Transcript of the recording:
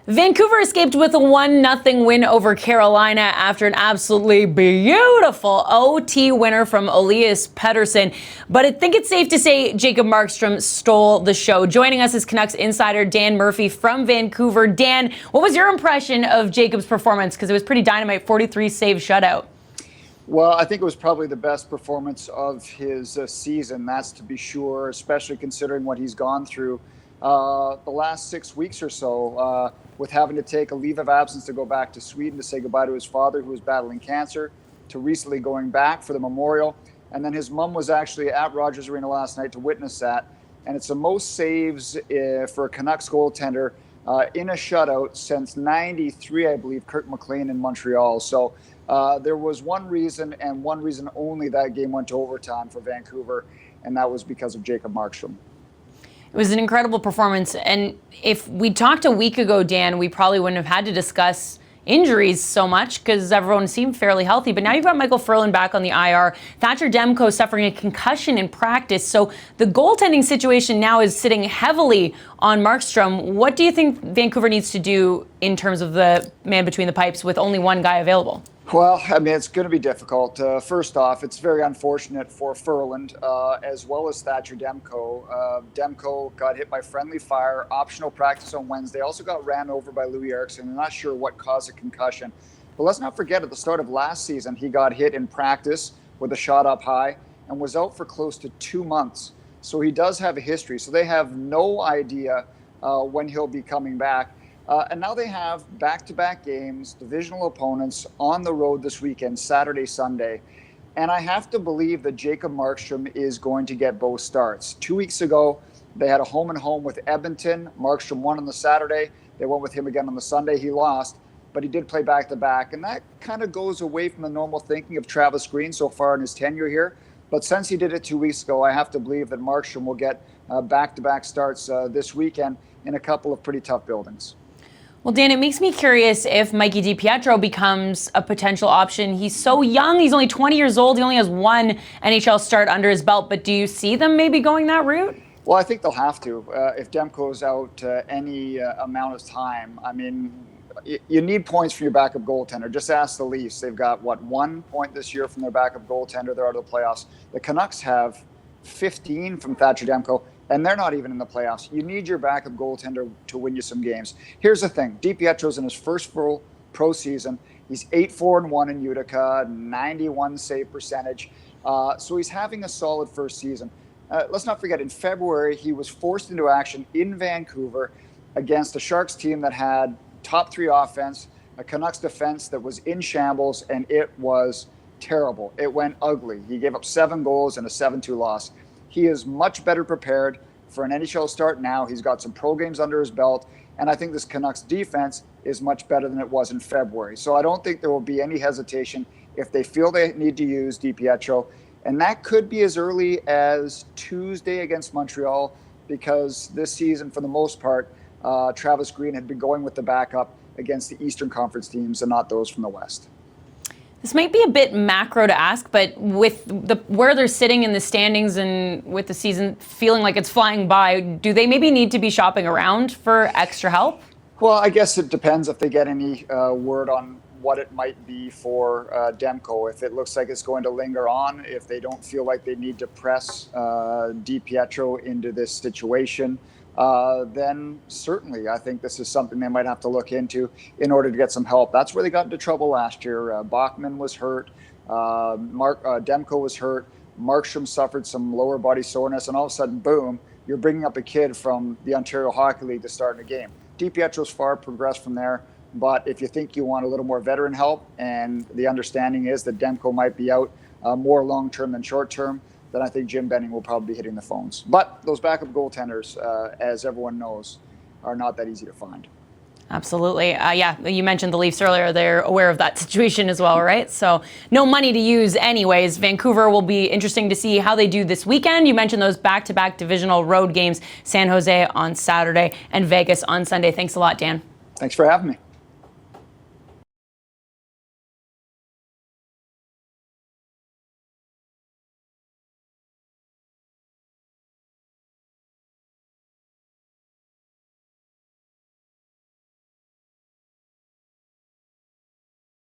Vancouver escaped with a 1-0 win over Carolina after an absolutely beautiful OT winner from Elias Pettersson. But I think it's safe to say Jacob Markstrom stole the show. Joining us is Canucks insider Dan Murphy from Vancouver. Dan, what was your impression of Jacob's performance? Because it was pretty dynamite, 43-save shutout. Well, I think it was probably the best performance of his season, that's to be sure, especially considering what he's gone through the last 6 weeks or so, with having to take a leave of absence to go back to Sweden to say goodbye to his father, who was battling cancer, to recently going back for the memorial. And then his mom was actually at Rogers Arena last night to witness that. And it's the most saves for a Canucks goaltender in a shutout since '93, I believe, Kirk McLean in Montreal. So there was one reason and one reason only that game went to overtime for Vancouver, and that was because of Jacob Markstrom. It was an incredible performance. And if we talked a week ago, Dan, we probably wouldn't have had to discuss injuries so much because everyone seemed fairly healthy. But now you've got Micheal Ferland back on the IR. Thatcher Demko suffering a concussion in practice. So the goaltending situation now is sitting heavily on Markstrom. What do you think Vancouver needs to do in terms of the man between the pipes with only one guy available? Well, I mean, it's going to be difficult. First off, it's very unfortunate for Ferland as well as Thatcher Demko. Demko got hit by friendly fire, optional practice on Wednesday. Also got ran over by Louis Eriksson. I'm not sure what caused a concussion. But let's not forget, at the start of last season, he got hit in practice with a shot up high and was out for close to 2 months. So he does have a history. So they have no idea when he'll be coming back. And now they have back-to-back games, divisional opponents on the road this weekend, Saturday, Sunday. And I have to believe that Jacob Markstrom is going to get both starts. 2 weeks ago, they had a home-and-home with Edmonton. Markstrom won on the Saturday. They went with him again on the Sunday. He lost, but he did play back-to-back. And that kind of goes away from the normal thinking of Travis Green so far in his tenure here. But since he did it 2 weeks ago, I have to believe that Markstrom will get back-to-back starts this weekend in a couple of pretty tough buildings. Well, Dan, it makes me curious if Michael DiPietro becomes a potential option. He's so young. He's only 20 years old. He only has one NHL start under his belt. But do you see them maybe going that route? Well, I think they'll have to. If Demko's out any amount of time, I mean, you need points from your backup goaltender. Just ask the Leafs. They've got, 1 point this year from their backup goaltender. They're out of the playoffs. The Canucks have 15 from Thatcher Demko, and they're not even in the playoffs. You need your backup goaltender to win you some games. Here's the thing. DiPietro's in his first full pro season. He's 8-4-1 in Utica, 91 save percentage. So he's having a solid first season. Let's not forget, in February, he was forced into action in Vancouver against a Sharks team that had top 3 offense, a Canucks defense that was in shambles, and it was terrible. It went ugly. He gave up 7 goals and a 7-2 loss. He is much better prepared for an NHL start now. He's got some pro games under his belt, and I think this Canucks defense is much better than it was in February. So I don't think there will be any hesitation if they feel they need to use DiPietro, and that could be as early as Tuesday against Montreal, because this season, for the most part, Travis Green had been going with the backup against the Eastern Conference teams and not those from the West. This might be a bit macro to ask, but with where they're sitting in the standings and with the season feeling like it's flying by, do they maybe need to be shopping around for extra help? Well, I guess it depends if they get any word on what it might be for Demko. If it looks like it's going to linger on, if they don't feel like they need to press DiPietro into this situation, then certainly I think this is something they might have to look into in order to get some help. That's where they got into trouble last year. Bachman was hurt. Demko was hurt. Markstrom suffered some lower body soreness, and all of a sudden, boom, you're bringing up a kid from the Ontario Hockey League to start in a game. DiPietro's far progressed from there, but if you think you want a little more veteran help, and the understanding is that Demko might be out more long-term than short-term, then I think Jim Benning will probably be hitting the phones. But those backup goaltenders, as everyone knows, are not that easy to find. Absolutely. Yeah, you mentioned the Leafs earlier. They're aware of that situation as well, right? So no money to use anyways. Vancouver will be interesting to see how they do this weekend. You mentioned those back-to-back divisional road games, San Jose on Saturday and Vegas on Sunday. Thanks a lot, Dan. Thanks for having me.